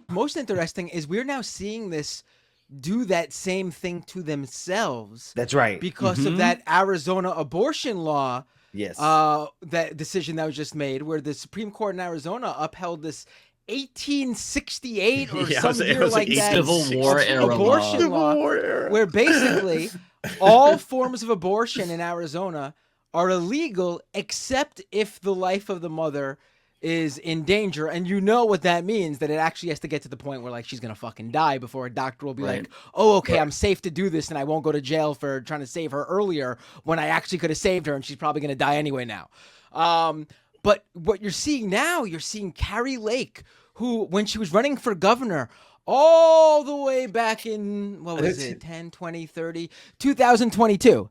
Most interesting is we're now seeing this do that same thing to themselves. That's right. Because of that Arizona abortion law. Yes. That decision that was just made, where the Supreme Court in Arizona upheld this 1868 or some year like that Civil War era abortion law, where basically all forms of abortion in Arizona are illegal except if the life of the mother is in danger. And you know what that means, that it actually has to get to the point where like she's gonna fucking die before a doctor will be like, oh, okay, I'm safe to do this and I won't go to jail for trying to save her earlier when I actually could have saved her and she's probably gonna die anyway now. But what you're seeing now, you're seeing Carrie Lake, who, when she was running for governor all the way back in, what was it, 10, 20, 30, 2022,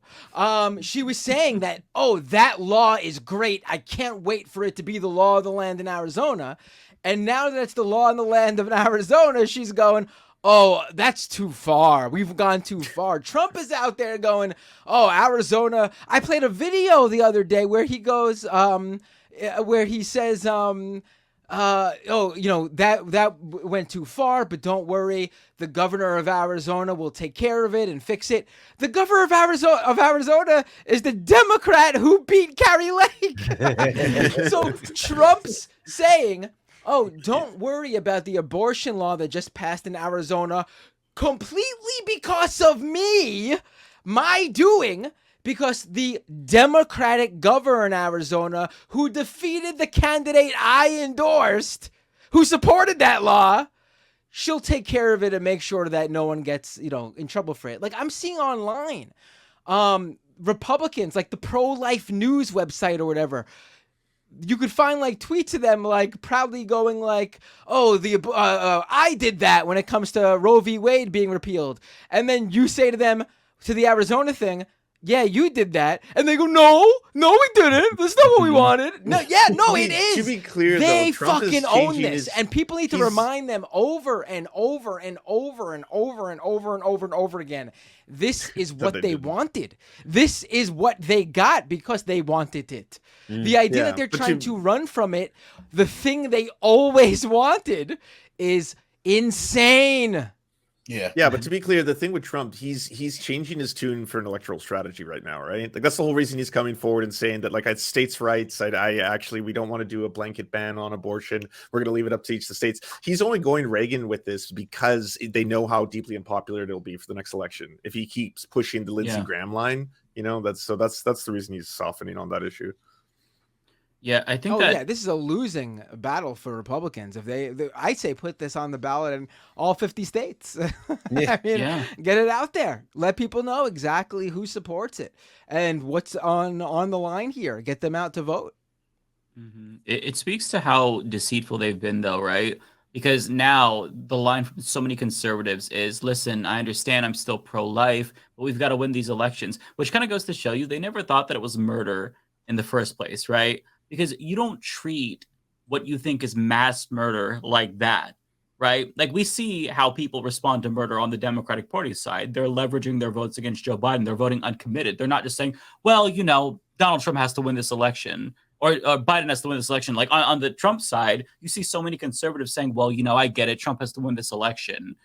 she was saying that, oh, that law is great. I can't wait for it to be the law of the land in Arizona. And now that it's the law in the land of Arizona, she's going, oh, that's too far. We've gone too far. Trump is out there going, oh, Arizona. I played a video the other day where he goes, where he says, oh, you know, that went too far, but don't worry. The governor of Arizona will take care of it and fix it. The governor of Arizona is the Democrat who beat Carrie Lake. So Trump's saying, oh, don't worry about the abortion law that just passed in Arizona completely because of me, my doing. Because the Democratic governor in Arizona, who defeated the candidate I endorsed, who supported that law, she'll take care of it and make sure that no one gets, you know, in trouble for it. Like I'm seeing online, Republicans, like the pro-life news website or whatever, you could find like tweets of them like proudly going like, oh, I did that when it comes to Roe v. Wade being repealed. And then you say to them, to the Arizona thing, yeah, you did that. And they go, no, we didn't. That's not what we wanted. No, yeah, no, it is. To be clear, they though, Trump fucking own this. And people need to remind them over and over and over and over and over and over and over again. This is what they wanted. This is what they got because they wanted it. The idea that they're trying to run from it, the thing they always wanted, is insane. Yeah, but to be clear, the thing with Trump, he's changing his tune for an electoral strategy right now, right? Like that's the whole reason he's coming forward and saying that, like, it's states' rights. I actually, we don't want to do a blanket ban on abortion. We're going to leave it up to each of the states. He's only going Reagan with this because they know how deeply unpopular it'll be for the next election if he keeps pushing the Lindsey Graham line. You know, that's the reason he's softening on that issue. Yeah, I think this is a losing battle for Republicans. If they I say put this on the ballot in all 50 states. I mean, get it out there. Let people know exactly who supports it and what's on the line here. Get them out to vote. Mm-hmm. It speaks to how deceitful they've been, though, right? Because now the line from so many conservatives is, listen, I understand I'm still pro-life, but we've got to win these elections, which kind of goes to show you they never thought that it was murder in the first place, right? Because you don't treat what you think is mass murder like that, right? Like we see how people respond to murder on the Democratic Party side. They're leveraging their votes against Joe Biden. They're voting uncommitted. They're not just saying, well, you know, Donald Trump has to win this election or Biden has to win this election. Like on the Trump side, you see so many conservatives saying, well, you know, I get it. Trump has to win this election.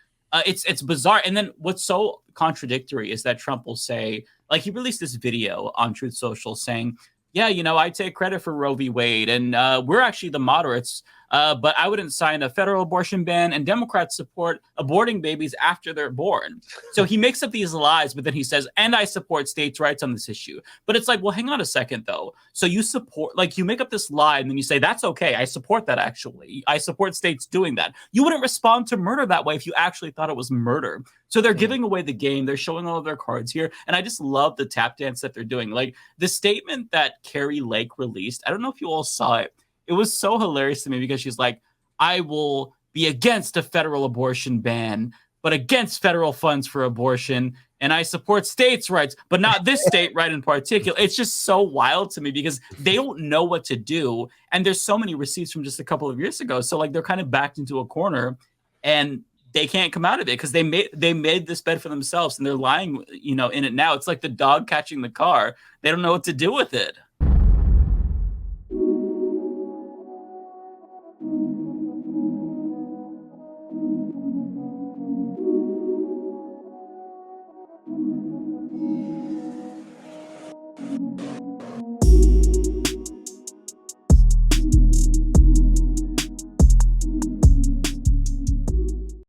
It's bizarre. And then what's so contradictory is that Trump will say, like he released this video on Truth Social saying, yeah, you know, I take credit for Roe v. Wade, and we're actually the moderates, but I wouldn't sign a federal abortion ban, and Democrats support aborting babies after they're born. So he makes up these lies, but then he says, and I support states' rights on this issue. But it's like, well, hang on a second, though. So you support, like, you make up this lie, and then you say, that's okay. I support that, actually. I support states doing that. You wouldn't respond to murder that way if you actually thought it was murder. So they're giving away the game. They're showing all of their cards here. And I just love the tap dance that they're doing. Like, the statement that Carrie Lake released, I don't know if you all saw it. It was so hilarious to me because she's like, I will be against a federal abortion ban, but against federal funds for abortion. And I support states' rights, but not this state right in particular. It's just so wild to me because they don't know what to do. And there's so many receipts from just a couple of years ago. So like they're kind of backed into a corner and they can't come out of it because they made this bed for themselves and they're lying, you know, in it now. It's like the dog catching the car. They don't know what to do with it.